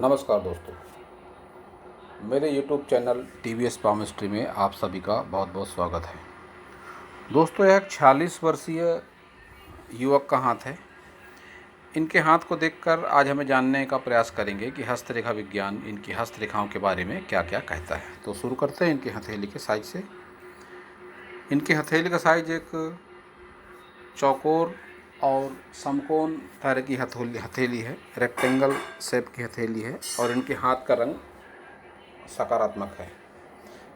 नमस्कार दोस्तों, मेरे YouTube चैनल TVS पामिस्ट्री में आप सभी का बहुत बहुत स्वागत है। दोस्तों, यह एक 46 वर्षीय युवक का हाथ है। इनके हाथ को देखकर आज हमें जानने का प्रयास करेंगे कि हस्तरेखा विज्ञान इनकी हस्तरेखाओं के बारे में क्या क्या कहता है। तो शुरू करते हैं इनकी हथेली के साइज से। इनकी हथेली का साइज एक चौकोर और समकोण तरह की हथेली है, रेक्टेंगल शेप की हथेली है और इनके हाथ का रंग सकारात्मक है।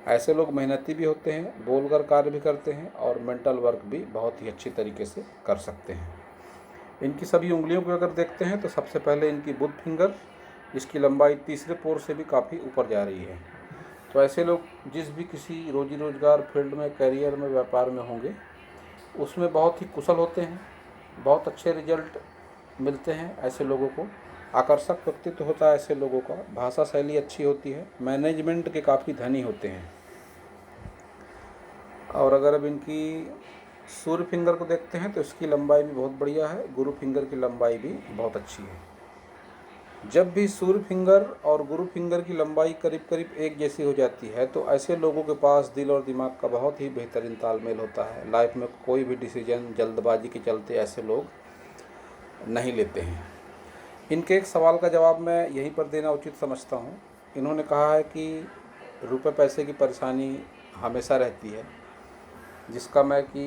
ऐसे लोग मेहनती भी होते हैं, बोलकर कार्य भी करते हैं और मेंटल वर्क भी बहुत ही अच्छी तरीके से कर सकते हैं। इनकी सभी उंगलियों को अगर देखते हैं तो सबसे पहले इनकी बुध फिंगर, जिसकी लंबाई तीसरे पोर से भी काफ़ी ऊपर जा रही है। तो ऐसे लोग जिस भी किसी रोजी रोजगार फील्ड में, करियर में, व्यापार में होंगे, उसमें बहुत ही कुशल होते हैं, बहुत अच्छे रिजल्ट मिलते हैं। ऐसे लोगों को आकर्षक व्यक्तित्व होता है, ऐसे लोगों का भाषा शैली अच्छी होती है, मैनेजमेंट के काफ़ी धनी होते हैं। और अगर अब इनकी सूर्य फिंगर को देखते हैं तो इसकी लंबाई भी बहुत बढ़िया है, गुरु फिंगर की लंबाई भी बहुत अच्छी है। जब भी सूर्य फिंगर और गुरु फिंगर की लंबाई करीब करीब एक जैसी हो जाती है तो ऐसे लोगों के पास दिल और दिमाग का बहुत ही बेहतरीन तालमेल होता है। लाइफ में कोई भी डिसीजन जल्दबाजी के चलते ऐसे लोग नहीं लेते हैं। इनके एक सवाल का जवाब मैं यहीं पर देना उचित समझता हूँ। इन्होंने कहा है कि रुपए पैसे की परेशानी हमेशा रहती है, जिसका मैं कि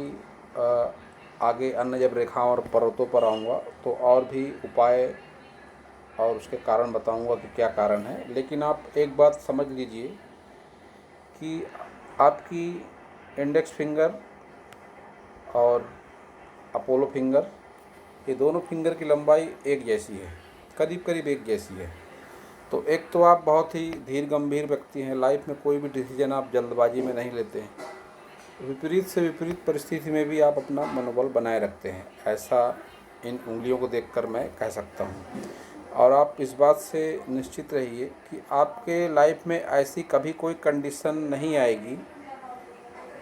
आगे अन्य जब रेखाओं और पर्वतों पर आऊँगा तो और भी उपाय और उसके कारण बताऊँगा कि क्या कारण है। लेकिन आप एक बात समझ लीजिए कि आपकी इंडेक्स फिंगर और अपोलो फिंगर, ये दोनों फिंगर की लंबाई एक जैसी है, करीब करीब एक जैसी है। तो एक तो आप बहुत ही धीर गंभीर व्यक्ति हैं, लाइफ में कोई भी डिसीजन आप जल्दबाजी में नहीं लेते हैं, विपरीत से विपरीत परिस्थिति में भी आप अपना मनोबल बनाए रखते हैं, ऐसा इन उंगलियों को देखकर मैं कह सकता हूँ। और आप इस बात से निश्चित रहिए कि आपके लाइफ में ऐसी कभी कोई कंडीशन नहीं आएगी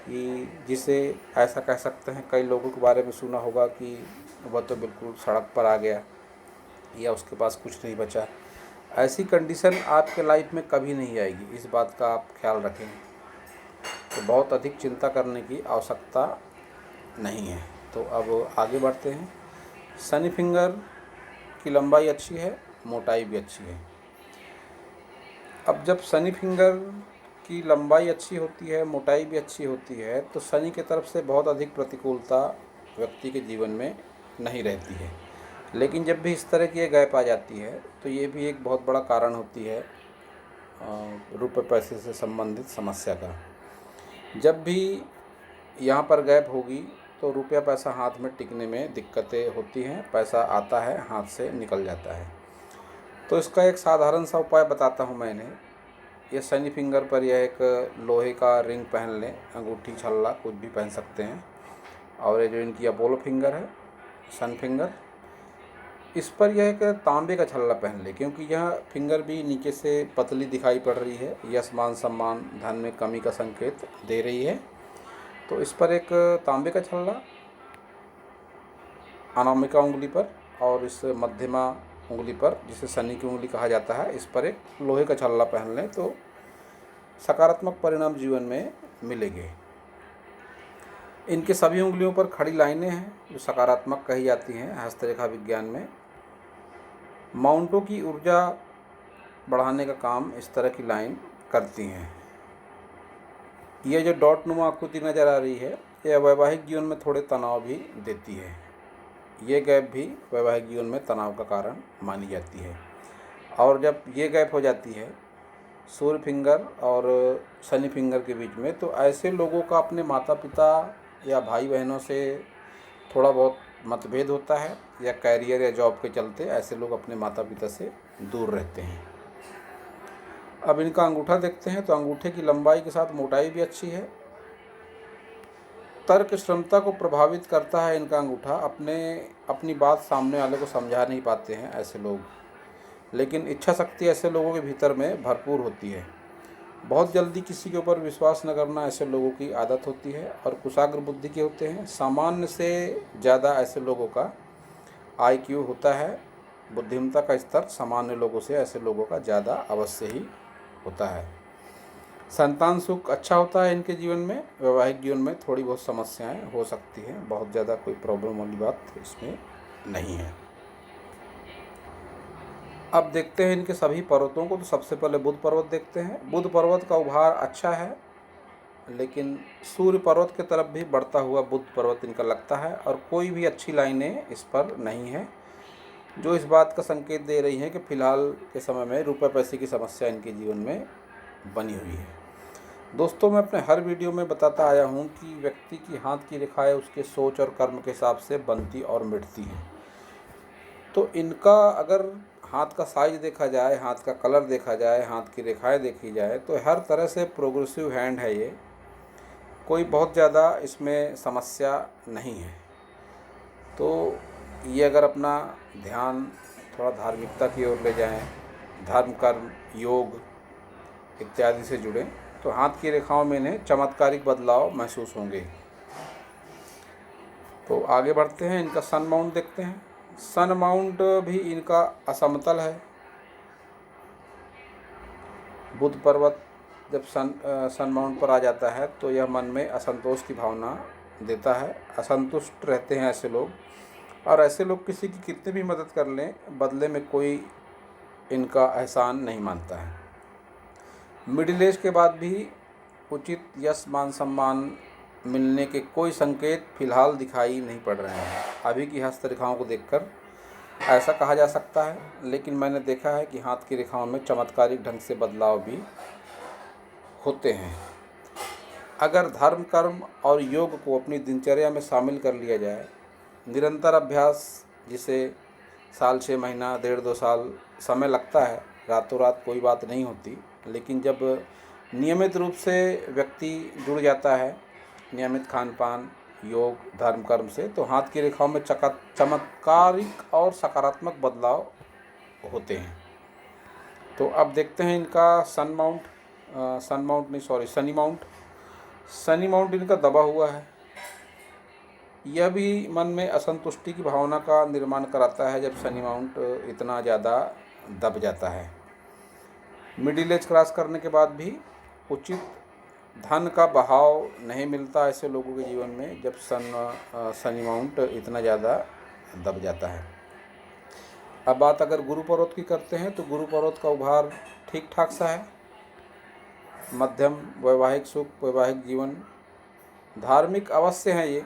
कि जिसे ऐसा कह सकते हैं। कई लोगों के बारे में सुना होगा कि वह तो बिल्कुल सड़क पर आ गया या उसके पास कुछ नहीं बचा। ऐसी कंडीशन आपके लाइफ में कभी नहीं आएगी, इस बात का आप ख्याल रखें। तो बहुत अधिक चिंता करने की आवश्यकता नहीं है। तो अब आगे बढ़ते हैं। शनि फिंगर की लंबाई अच्छी है, मोटाई भी अच्छी है। अब जब शनि फिंगर की लंबाई अच्छी होती है, मोटाई भी अच्छी होती है, तो शनि की तरफ से बहुत अधिक प्रतिकूलता व्यक्ति के जीवन में नहीं रहती है। लेकिन जब भी इस तरह की गैप आ जाती है तो ये भी एक बहुत बड़ा कारण होती है रुपये पैसे से संबंधित समस्या का। जब भी यहाँ पर गैप होगी तो रुपया पैसा हाथ में टिकने में दिक्कतें होती हैं, पैसा आता है हाथ से निकल जाता है। तो इसका एक साधारण सा उपाय बताता हूँ मैंने। ये शनि फिंगर पर यह एक लोहे का रिंग पहन लें, अंगूठी, छल्ला कुछ भी पहन सकते हैं। और ये जो इनकी अपोलो फिंगर है, सन फिंगर, इस पर यह एक तांबे का छल्ला पहन ले, क्योंकि यह फिंगर भी नीचे से पतली दिखाई पड़ रही है, यश मान सम्मान धन में कमी का संकेत दे रही है। तो इस पर एक तांबे का छल्ला अनामिका उंगली पर और इस मध्यमा उंगली पर, जिसे शनि की उंगली कहा जाता है, इस पर एक लोहे का छल्ला पहन लें तो सकारात्मक परिणाम जीवन में मिलेंगे। इनके सभी उंगलियों पर खड़ी लाइनें हैं जो सकारात्मक कही जाती हैं हस्तरेखा विज्ञान में। माउंटों की ऊर्जा बढ़ाने का काम इस तरह की लाइन करती हैं। ये जो डॉट नुमा आकृति नज़र आ रही है, यह वैवाहिक जीवन में थोड़े तनाव भी देती है। ये गैप भी वैवाहिक जीवन में तनाव का कारण मानी जाती है। और जब ये गैप हो जाती है सूर्य फिंगर और शनि फिंगर के बीच में, तो ऐसे लोगों का अपने माता पिता या भाई बहनों से थोड़ा बहुत मतभेद होता है, या कैरियर या जॉब के चलते ऐसे लोग अपने माता पिता से दूर रहते हैं। अब इनका अंगूठा देखते हैं तो अंगूठे की लंबाई के साथ मोटाई भी अच्छी है। तर्क क्षमता को प्रभावित करता है इनका अंगूठा। अपनी बात सामने वाले को समझा नहीं पाते हैं ऐसे लोग, लेकिन इच्छा शक्ति ऐसे लोगों के भीतर में भरपूर होती है। बहुत जल्दी किसी के ऊपर विश्वास न करना ऐसे लोगों की आदत होती है और कुशाग्र बुद्धि के होते हैं। सामान्य से ज़्यादा ऐसे लोगों का IQ होता है। बुद्धिमत्ता का स्तर सामान्य लोगों से ऐसे लोगों का ज़्यादा अवश्य ही होता है। संतान सुख अच्छा होता है इनके जीवन में। वैवाहिक जीवन में थोड़ी बहुत समस्याएं हो सकती हैं, बहुत ज़्यादा कोई प्रॉब्लम वाली बात इसमें नहीं है। अब देखते हैं इनके सभी पर्वतों को। तो सबसे पहले बुध पर्वत देखते हैं। बुध पर्वत का उभार अच्छा है, लेकिन सूर्य पर्वत की तरफ भी बढ़ता हुआ बुध पर्वत इनका लगता है, और कोई भी अच्छी लाइनें इस पर नहीं है, जो इस बात का संकेत दे रही हैं कि फिलहाल के समय में रुपए पैसे की समस्या इनके जीवन में बनी हुई है। दोस्तों, मैं अपने हर वीडियो में बताता आया हूँ कि व्यक्ति की हाथ की रेखाएं उसके सोच और कर्म के हिसाब से बनती और मिटती हैं। तो इनका अगर हाथ का साइज देखा जाए, हाथ का कलर देखा जाए, हाथ की रेखाएं देखी जाए, तो हर तरह से प्रोग्रेसिव हैंड है ये। कोई बहुत ज़्यादा इसमें समस्या नहीं है। तो ये अगर अपना ध्यान थोड़ा धार्मिकता की ओर ले जाएं, धर्म, कर्म, योग इत्यादि से जुड़ें, तो हाथ की रेखाओं में इन्हें चमत्कारिक बदलाव महसूस होंगे। तो आगे बढ़ते हैं, इनका सन माउंट देखते हैं। सन माउंट भी इनका असमतल है। बुध पर्वत जब सन माउंट पर आ जाता है तो यह मन में असंतोष की भावना देता है। असंतुष्ट रहते हैं ऐसे लोग, और ऐसे लोग किसी की कितनी भी मदद कर लें, बदले में कोई इनका एहसान नहीं मानता है। मिडिल एज के बाद भी उचित यश, मान सम्मान मिलने के कोई संकेत फिलहाल दिखाई नहीं पड़ रहे हैं। अभी की हस्तरेखाओं को देखकर ऐसा कहा जा सकता है, लेकिन मैंने देखा है कि हाथ की रेखाओं में चमत्कारिक ढंग से बदलाव भी होते हैं। अगर धर्म, कर्म और योग को अपनी दिनचर्या में शामिल कर लिया जाए, निरंतर अभ्यास, जिसे साल, 6 महीना, 1.5-2 साल समय लगता है, रातों रात कोई बात नहीं होती, लेकिन जब नियमित रूप से व्यक्ति जुड़ जाता है नियमित खान पान, योग, धर्म, कर्म से, तो हाथ की रेखाओं में चमत्कारिक और सकारात्मक बदलाव होते हैं। तो अब देखते हैं इनका शनि माउंट। शनि माउंट इनका दबा हुआ है। यह भी मन में असंतुष्टि की भावना का निर्माण कराता है जब शनि माउंट इतना ज़्यादा दब जाता है। मिडिल एज क्रॉस करने के बाद भी उचित धन का बहाव नहीं मिलता ऐसे लोगों के जीवन में, जब शनि माउंट इतना ज़्यादा दब जाता है। अब बात अगर गुरु पर्वत की करते हैं, तो गुरु पर्वत का उभार ठीक ठाक सा है। मध्यम वैवाहिक सुख, वैवाहिक जीवन, धार्मिक अवश्य हैं ये।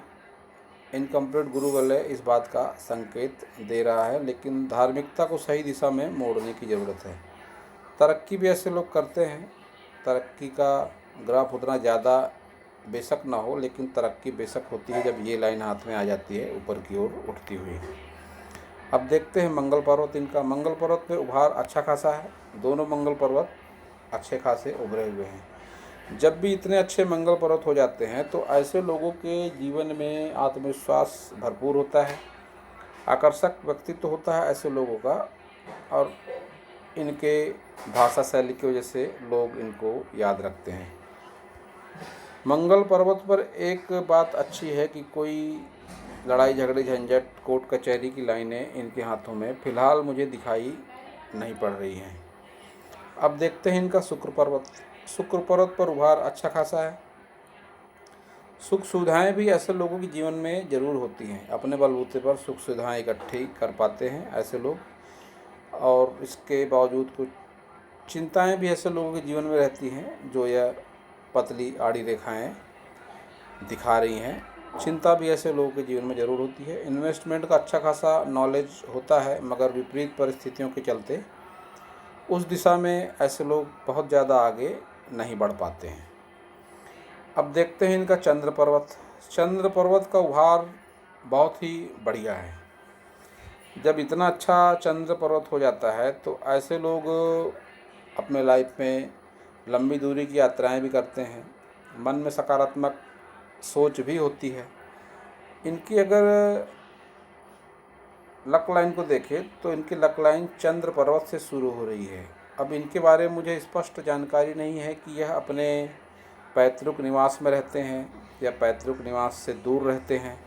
इनकम्प्लीट गुरु वलय इस बात का संकेत दे रहा है, लेकिन धार्मिकता को सही दिशा में मोड़ने की ज़रूरत है। तरक्की भी ऐसे लोग करते हैं। तरक्की का ग्राफ उतना ज़्यादा बेशक ना हो, लेकिन तरक्की बेशक होती है जब ये लाइन हाथ में आ जाती है ऊपर की ओर उठती हुई। अब देखते हैं मंगल पर्वत। इनका मंगल पर्वत में उभार अच्छा खासा है। दोनों मंगल पर्वत अच्छे खासे उभरे हुए हैं। जब भी इतने अच्छे मंगल पर्वत हो जाते हैं तो ऐसे लोगों के जीवन में आत्मविश्वास भरपूर होता है, आकर्षक व्यक्तित्व होता है ऐसे लोगों का, और इनके भाषा शैली की वजह से लोग इनको याद रखते हैं। मंगल पर्वत पर एक बात अच्छी है कि कोई लड़ाई झगड़े, झंझट, कोर्ट कचहरी की लाइनें इनके हाथों में फ़िलहाल मुझे दिखाई नहीं पड़ रही हैं। अब देखते हैं इनका शुक्र पर्वत। शुक्र पर्वत पर उभार अच्छा खासा है। सुख सुविधाएं भी ऐसे लोगों के जीवन में ज़रूर होती हैं। अपने बलबूते पर सुख सुविधाएं इकट्ठी कर पाते हैं ऐसे लोग, और इसके बावजूद कुछ चिंताएं भी ऐसे लोगों के जीवन में रहती हैं जो यह पतली आड़ी रेखाएं दिखा रही हैं। चिंता भी ऐसे लोगों के जीवन में ज़रूर होती है। इन्वेस्टमेंट का अच्छा खासा नॉलेज होता है, मगर विपरीत परिस्थितियों के चलते उस दिशा में ऐसे लोग बहुत ज़्यादा आगे नहीं बढ़ पाते हैं। अब देखते हैं इनका चंद्र पर्वत। चंद्र पर्वत का उभार बहुत ही बढ़िया है। जब इतना अच्छा चंद्र पर्वत हो जाता है तो ऐसे लोग अपने लाइफ में लंबी दूरी की यात्राएं भी करते हैं। मन में सकारात्मक सोच भी होती है। इनकी अगर लक लाइन को देखें तो इनकी लक लाइन चंद्र पर्वत से शुरू हो रही है। अब इनके बारे में मुझे स्पष्ट जानकारी नहीं है कि यह अपने पैतृक निवास में रहते हैं या पैतृक निवास से दूर रहते हैं।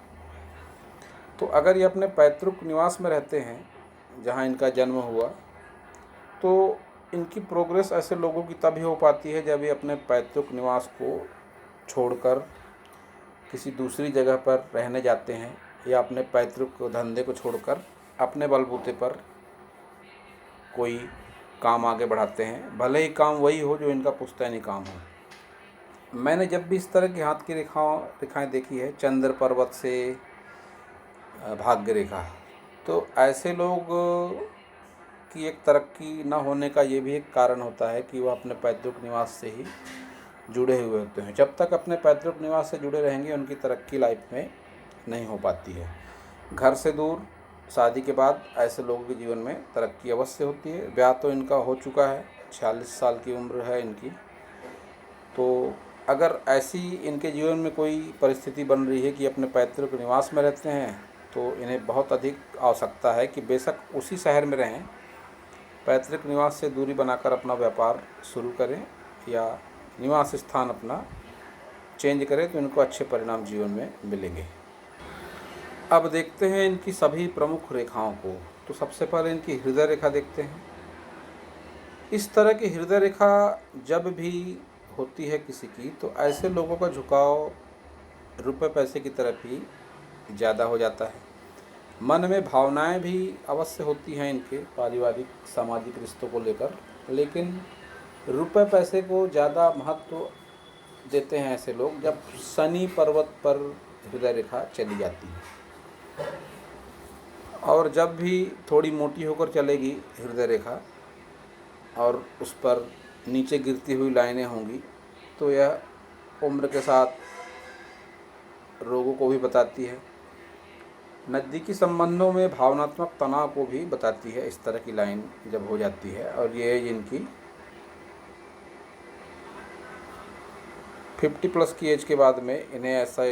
तो अगर ये अपने पैतृक निवास में रहते हैं, जहाँ इनका जन्म हुआ, तो इनकी प्रोग्रेस ऐसे लोगों की तभी हो पाती है जब ये अपने पैतृक निवास को छोड़कर किसी दूसरी जगह पर रहने जाते हैं, या अपने पैतृक धंधे को छोड़कर अपने बलबूते पर कोई काम आगे बढ़ाते हैं, भले ही काम वही हो जो इनका पुश्तैनी काम हो। मैंने जब भी इस तरह की हाथ की रेखाएँ देखी है, चंद्र पर्वत से भाग्य रेखा, तो ऐसे लोग की एक तरक्की न होने का ये भी एक कारण होता है कि वह अपने पैतृक निवास से ही जुड़े हुए होते हैं। जब तक अपने पैतृक निवास से जुड़े रहेंगे उनकी तरक्की लाइफ में नहीं हो पाती है। घर से दूर शादी के बाद ऐसे लोगों के जीवन में तरक्की अवश्य होती है। ब्याह तो इनका हो चुका है, 46 साल की उम्र है इनकी, तो अगर ऐसी इनके जीवन में कोई परिस्थिति बन रही है कि अपने पैतृक निवास में रहते हैं, तो इन्हें बहुत अधिक आवश्यकता है कि बेशक उसी शहर में रहें, पैतृक निवास से दूरी बनाकर अपना व्यापार शुरू करें या निवास स्थान अपना चेंज करें, तो इनको अच्छे परिणाम जीवन में मिलेंगे। अब देखते हैं इनकी सभी प्रमुख रेखाओं को। तो सबसे पहले इनकी हृदय रेखा देखते हैं। इस तरह की हृदय रेखा जब भी होती है किसी की, तो ऐसे लोगों का झुकाव रुपए पैसे की तरफ ही ज़्यादा हो जाता है। मन में भावनाएं भी अवश्य होती हैं इनके पारिवारिक सामाजिक रिश्तों को लेकर, लेकिन रुपए पैसे को ज़्यादा महत्व देते हैं ऐसे लोग जब शनि पर्वत पर हृदय रेखा चली जाती है। और जब भी थोड़ी मोटी होकर चलेगी हृदय रेखा और उस पर नीचे गिरती हुई लाइनें होंगी, तो यह उम्र के साथ रोगों को भी बताती है। नज़दीकी संबंधों में भावनात्मक तनाव को भी बताती है इस तरह की लाइन जब हो जाती है। और ये एज इनकी 50+ की एज के बाद में इन्हें ऐसा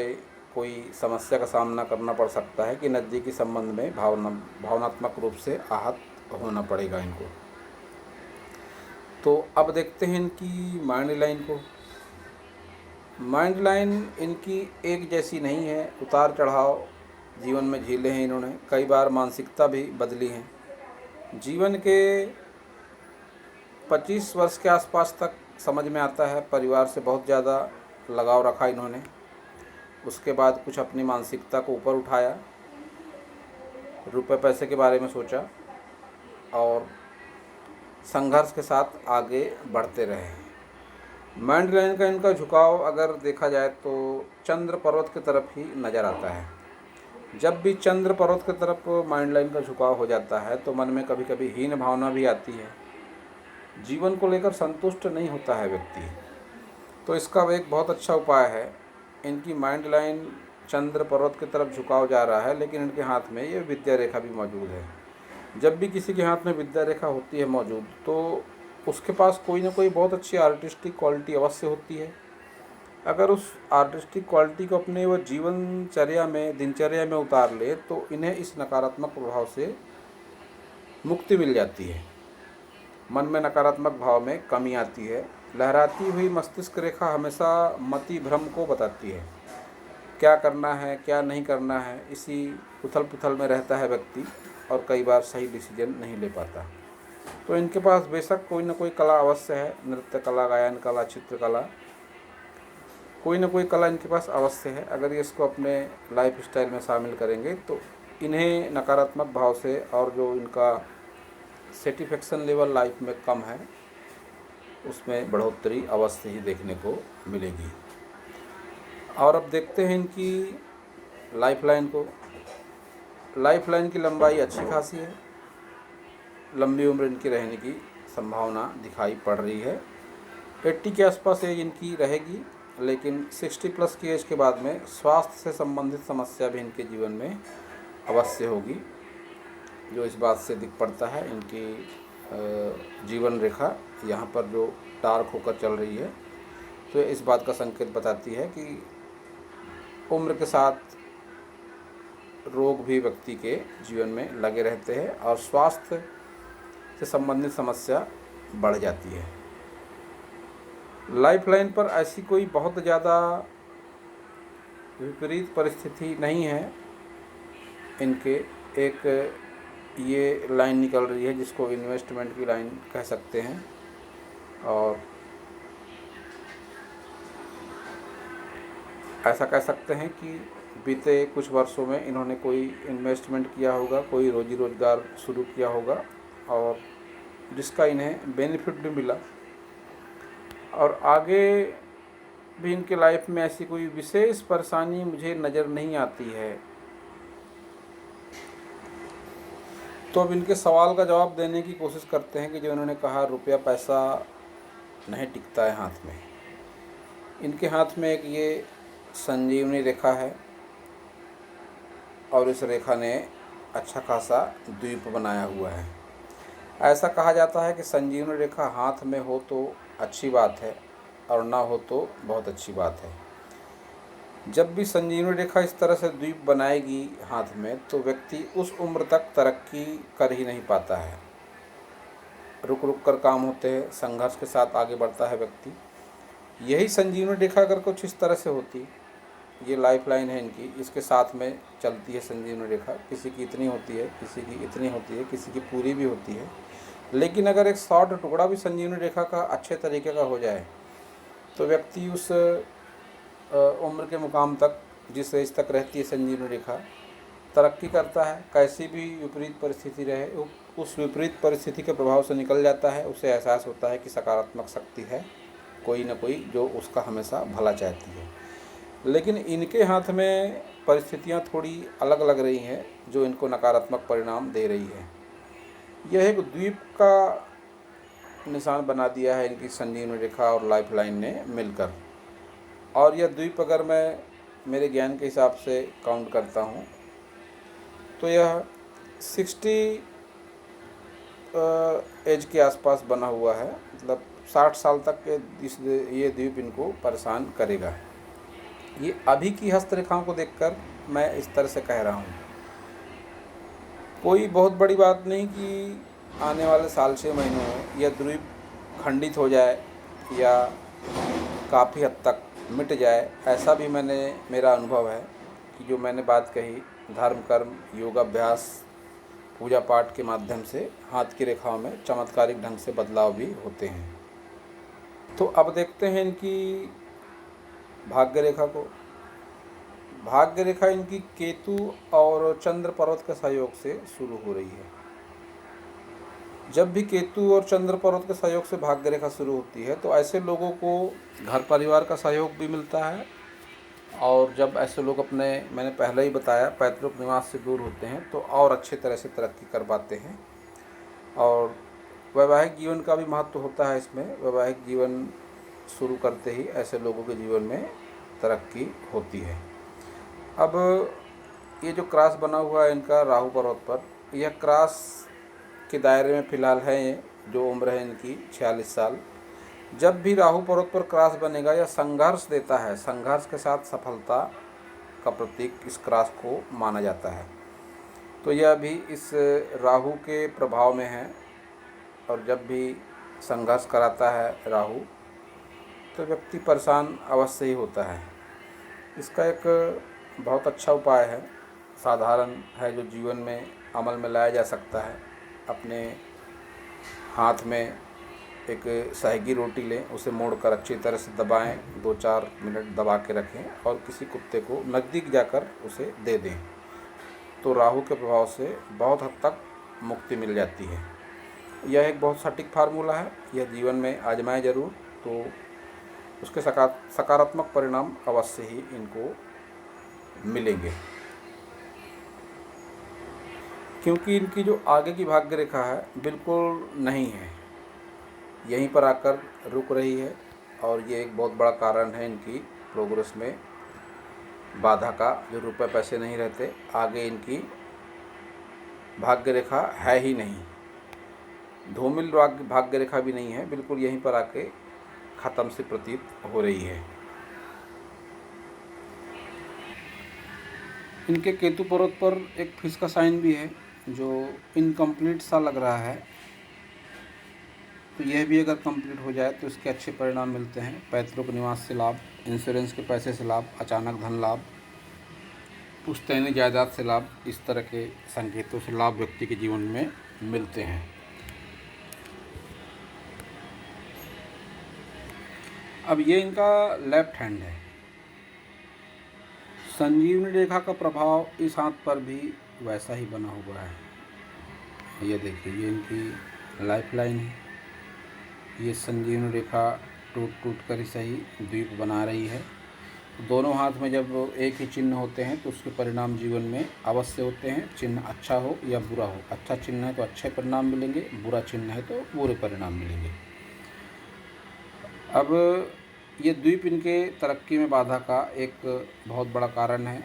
कोई समस्या का सामना करना पड़ सकता है कि नज़दीकी संबंध में भावनात्मक रूप से आहत होना पड़ेगा इनको। तो अब देखते हैं इनकी माइंड लाइन को। माइंड लाइन इनकी एक जैसी नहीं है, उतार चढ़ाव जीवन में झेले हैं इन्होंने, कई बार मानसिकता भी बदली है। जीवन के 25 वर्ष के आसपास तक समझ में आता है परिवार से बहुत ज़्यादा लगाव रखा इन्होंने। उसके बाद कुछ अपनी मानसिकता को ऊपर उठाया, रुपए पैसे के बारे में सोचा और संघर्ष के साथ आगे बढ़ते रहे। माइंड लाइन का इनका झुकाव अगर देखा जाए तो चंद्र पर्वत की तरफ ही नज़र आता है। जब भी चंद्र पर्वत की तरफ माइंड लाइन का झुकाव हो जाता है तो मन में कभी कभी हीन भावना भी आती है, जीवन को लेकर संतुष्ट नहीं होता है व्यक्ति। तो इसका एक बहुत अच्छा उपाय है, इनकी माइंड लाइन चंद्र पर्वत की तरफ झुकाव जा रहा है, लेकिन इनके हाथ में ये विद्या रेखा भी मौजूद है। जब भी किसी के हाथ में विद्या रेखा होती है मौजूद, तो उसके पास कोई ना कोई बहुत अच्छी आर्टिस्टिक क्वालिटी अवश्य होती है। अगर उस आर्टिस्टिक क्वालिटी को अपने वो जीवनचर्या में दिनचर्या में उतार ले तो इन्हें इस नकारात्मक प्रभाव से मुक्ति मिल जाती है। मन में नकारात्मक भाव में कमी आती है। लहराती हुई मस्तिष्क रेखा हमेशा मति भ्रम को बताती है, क्या करना है क्या नहीं करना है, इसी उथल पुथल में रहता है व्यक्ति और कई बार सही डिसीजन नहीं ले पाता। तो इनके पास बेशक कोई ना कोई कला अवश्य है, नृत्य कला, गायन कला, चित्रकला, कोई ना कोई कला इनके पास अवश्य है। अगर ये इसको अपने लाइफ स्टाइल में शामिल करेंगे तो इन्हें नकारात्मक भाव से और जो इनका सेटिस्फेक्शन लेवल लाइफ में कम है उसमें बढ़ोतरी अवश्य ही देखने को मिलेगी। और अब देखते हैं इनकी लाइफ लाइन को। लाइफ लाइन की लंबाई अच्छी खासी है, लंबी उम्र इनकी रहने की संभावना दिखाई पड़ रही है। 80 के आसपास एज इनकी रहेगी, लेकिन 60+ की एज के बाद में स्वास्थ्य से संबंधित समस्या भी इनके जीवन में अवश्य होगी, जो इस बात से दिख पड़ता है। इनकी जीवन रेखा यहाँ पर जो डार्क होकर चल रही है, तो इस बात का संकेत बताती है कि उम्र के साथ रोग भी व्यक्ति के जीवन में लगे रहते हैं और स्वास्थ्य से संबंधित समस्या बढ़ जाती है। लाइफ लाइन पर ऐसी कोई बहुत ज़्यादा विपरीत परिस्थिति नहीं है। इनके एक ये लाइन निकल रही है जिसको इन्वेस्टमेंट की लाइन कह सकते हैं। और ऐसा कह सकते हैं कि बीते कुछ वर्षों में इन्होंने कोई इन्वेस्टमेंट किया होगा, कोई रोजी रोज़गार शुरू किया होगा और जिसका इन्हें बेनिफिट भी मिला। और आगे भी इनके लाइफ में ऐसी कोई विशेष परेशानी मुझे नज़र नहीं आती है। तो अब इनके सवाल का जवाब देने की कोशिश करते हैं कि जो इन्होंने कहा रुपया पैसा नहीं टिकता है हाथ में। इनके हाथ में एक ये संजीवनी रेखा है और इस रेखा ने अच्छा खासा द्वीप बनाया हुआ है। ऐसा कहा जाता है कि संजीवनी रेखा हाथ में हो तो अच्छी बात है और ना हो तो बहुत अच्छी बात है। जब भी संजीवनी रेखा इस तरह से द्वीप बनाएगी हाथ में तो व्यक्ति उस उम्र तक तरक्की कर ही नहीं पाता है। रुक रुक कर काम होते हैं, संघर्ष के साथ आगे बढ़ता है व्यक्ति। यही संजीवनी रेखा अगर कुछ इस तरह से होती, ये लाइफ लाइन है इनकी, इसके साथ में चलती है संजीवनी रेखा। किसी की इतनी होती है, किसी की इतनी होती है, किसी की पूरी भी होती है। लेकिन अगर एक शॉर्ट टुकड़ा भी संजीवनी रेखा का अच्छे तरीके का हो जाए तो व्यक्ति उस उम्र के मुकाम तक, जिस एज तक रहती है संजीवनी रेखा, तरक्की करता है। कैसी भी विपरीत परिस्थिति रहे, उस विपरीत परिस्थिति के प्रभाव से निकल जाता है। उसे एहसास होता है कि सकारात्मक शक्ति है कोई न कोई जो उसका हमेशा भला चाहती है। लेकिन इनके हाथ में परिस्थितियां थोड़ी अलग लग रही हैं जो इनको नकारात्मक परिणाम दे रही है। यह एक द्वीप का निशान बना दिया है इनकी संजीवनी रेखा और लाइफ लाइन ने मिलकर। और यह द्वीप अगर मैं मेरे ज्ञान के हिसाब से काउंट करता हूँ तो यह 60 एज के आसपास बना हुआ है। मतलब 60 साल तक के ये द्वीप इनको परेशान करेगा। ये अभी की हस्तरेखाओं को देखकर मैं इस तरह से कह रहा हूँ। कोई बहुत बड़ी बात नहीं कि आने वाले साल 6 महीनों में यह द्वीप खंडित हो जाए या काफ़ी हद तक मिट जाए। ऐसा भी मेरा अनुभव है कि जो मैंने बात कही, धर्म कर्म योगाभ्यास पूजा पाठ के माध्यम से हाथ की रेखाओं में चमत्कारिक ढंग से बदलाव भी होते हैं। तो अब देखते हैं इनकी भाग्य रेखा को। भाग्य रेखा इनकी केतु और चंद्र पर्वत के सहयोग से शुरू हो रही है। जब भी केतु और चंद्र पर्वत के सहयोग से भाग्य रेखा शुरू होती है तो ऐसे लोगों को घर परिवार का सहयोग भी मिलता है। और जब ऐसे लोग अपने, मैंने पहले ही बताया, पैतृक निवास से दूर होते हैं तो और अच्छे तरह से तरक्की कर पाते हैं। और वैवाहिक जीवन का भी महत्व होता है इसमें। वैवाहिक जीवन शुरू करते ही ऐसे लोगों के जीवन में तरक्की होती है। अब ये जो क्रॉस बना हुआ है इनका राहु पर्वत पर, यह क्रॉस के दायरे में फ़िलहाल है। ये जो उम्र है इनकी 46 साल। जब भी राहु पर्वत पर क्रॉस बनेगा यह संघर्ष देता है। संघर्ष के साथ सफलता का प्रतीक इस क्रॉस को माना जाता है। तो यह भी इस राहु के प्रभाव में है। और जब भी संघर्ष कराता है राहु तो व्यक्ति परेशान अवश्य ही होता है। इसका एक बहुत अच्छा उपाय है, साधारण है, जो जीवन में अमल में लाया जा सकता है। अपने हाथ में एक सहेगी रोटी लें, उसे मोड़कर अच्छी तरह से दबाएं, 2-4 मिनट दबा के रखें और किसी कुत्ते को नज़दीक जाकर उसे दे दें तो राहु के प्रभाव से बहुत हद तक मुक्ति मिल जाती है। यह एक बहुत सटीक फार्मूला है। यह जीवन में आजमाएं ज़रूर, तो उसके सकारात्मक परिणाम अवश्य ही इनको मिलेंगे। क्योंकि इनकी जो आगे की भाग्य रेखा है बिल्कुल नहीं है, यहीं पर आकर रुक रही है। और ये एक बहुत बड़ा कारण है इनकी प्रोग्रेस में बाधा का। जो रुपए पैसे नहीं रहते, आगे इनकी भाग्य रेखा है ही नहीं, धूमिल भाग्य रेखा भी नहीं है, बिल्कुल यहीं पर आके ख़त्म सी प्रतीत हो रही है। इनके केतु पर्वत पर एक फिश का साइन भी है जो इनकम्प्लीट सा लग रहा है। तो यह भी अगर कंप्लीट हो जाए तो इसके अच्छे परिणाम मिलते हैं। पैतृक निवास से लाभ, इंश्योरेंस के पैसे से लाभ, अचानक धन लाभ, पुश्तैनी जायदाद से लाभ, इस तरह के संकेतों से लाभ व्यक्ति के जीवन में मिलते हैं। अब ये इनका लेफ्ट हैंड है। संजीवनी रेखा का प्रभाव इस हाथ पर भी वैसा ही बना हुआ है। ये देखिए, ये इनकी लाइफ लाइन है। ये संजीवनी रेखा टूट टूट कर ही सही द्वीप बना रही है। दोनों हाथ में जब एक ही चिन्ह होते हैं तो उसके परिणाम जीवन में अवश्य होते हैं, चिन्ह अच्छा हो या बुरा हो। अच्छा चिन्ह है तो अच्छे परिणाम मिलेंगे, बुरा चिन्ह है तो बुरे परिणाम मिलेंगे। अब ये द्वीप इनके तरक्की में बाधा का एक बहुत बड़ा कारण है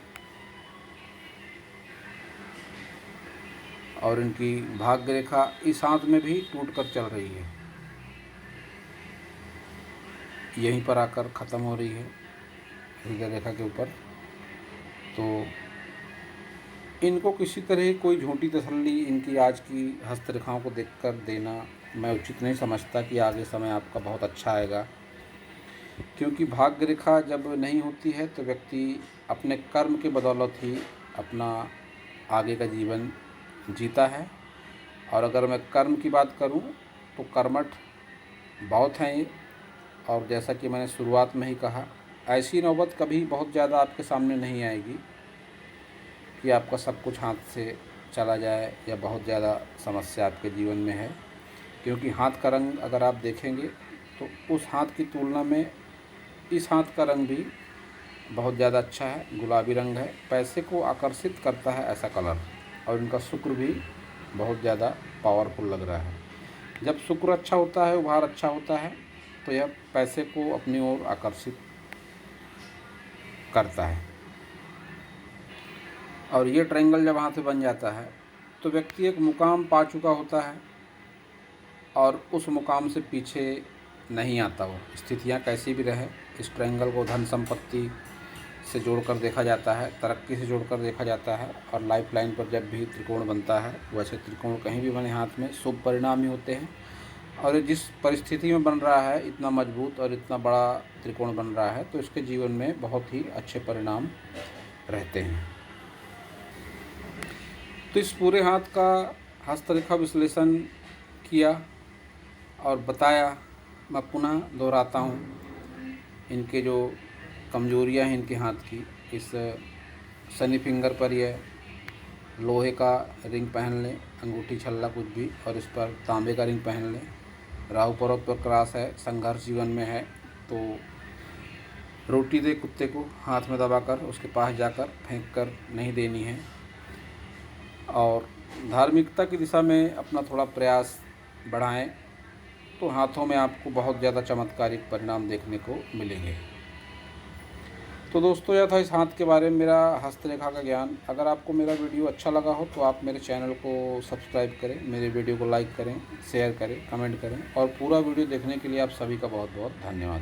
और इनकी भाग्य रेखा इस हाथ में भी टूट कर चल रही है, यहीं पर आकर ख़त्म हो रही है हृदय रेखा के ऊपर। तो इनको किसी तरह कोई झूठी तसल्ली इनकी आज की हस्तरेखाओं को देखकर देना मैं उचित नहीं समझता कि आगे समय आपका बहुत अच्छा आएगा, क्योंकि भाग्य रेखा जब नहीं होती है तो व्यक्ति अपने कर्म के बदौलत ही अपना आगे का जीवन जीता है। और अगर मैं कर्म की बात करूं तो कर्मठ बहुत हैं ये, और जैसा कि मैंने शुरुआत में ही कहा, ऐसी नौबत कभी बहुत ज़्यादा आपके सामने नहीं आएगी कि आपका सब कुछ हाथ से चला जाए या बहुत ज़्यादा समस्या आपके जीवन में है। क्योंकि हाथ का रंग अगर आप देखेंगे तो उस हाथ की तुलना में इस हाथ का रंग भी बहुत ज़्यादा अच्छा है, गुलाबी रंग है, पैसे को आकर्षित करता है ऐसा कलर। और इनका शुक्र भी बहुत ज़्यादा पावरफुल लग रहा है। जब शुक्र अच्छा होता है, उभार अच्छा होता है, तो यह पैसे को अपनी ओर आकर्षित करता है। और ये ट्रायंगल जब हाथ में बन जाता है तो व्यक्ति एक मुकाम पा चुका होता है और उस मुकाम से पीछे नहीं आता। वो स्थितियाँ कैसी भी रहे, इस ट्रायंगल को धन संपत्ति से जोड़कर देखा जाता है, तरक्की से जोड़कर देखा जाता है। और लाइफ लाइन पर जब भी त्रिकोण बनता है, वैसे त्रिकोण कहीं भी बने हाथ में शुभ परिणाम ही होते हैं। और जिस परिस्थिति में बन रहा है, इतना मजबूत और इतना बड़ा त्रिकोण बन रहा है, तो इसके जीवन में बहुत ही अच्छे परिणाम रहते हैं। तो इस पूरे हाथ का हस्तरेखा विश्लेषण किया और बताया। मैं पुनः दोहराता हूँ, इनके जो कमजोरियाँ हैं इनके हाथ की, इस शनि फिंगर पर यह लोहे का रिंग पहन लें, अंगूठी छल्ला कुछ भी, और इस पर तांबे का रिंग पहन लें। राहु पर्वत पर क्रॉस है, संघर्ष जीवन में है, तो रोटी दे कुत्ते को हाथ में दबाकर उसके पास जाकर फेंक कर नहीं देनी है। और धार्मिकता की दिशा में अपना थोड़ा प्रयास बढ़ाएं तो हाथों में आपको बहुत ज़्यादा चमत्कारिक परिणाम देखने को मिलेंगे। तो दोस्तों, यह था इस हाथ के बारे में मेरा हस्तरेखा का ज्ञान। अगर आपको मेरा वीडियो अच्छा लगा हो तो आप मेरे चैनल को सब्सक्राइब करें, मेरे वीडियो को लाइक करें, शेयर करें, कमेंट करें, और पूरा वीडियो देखने के लिए आप सभी का बहुत बहुत धन्यवाद।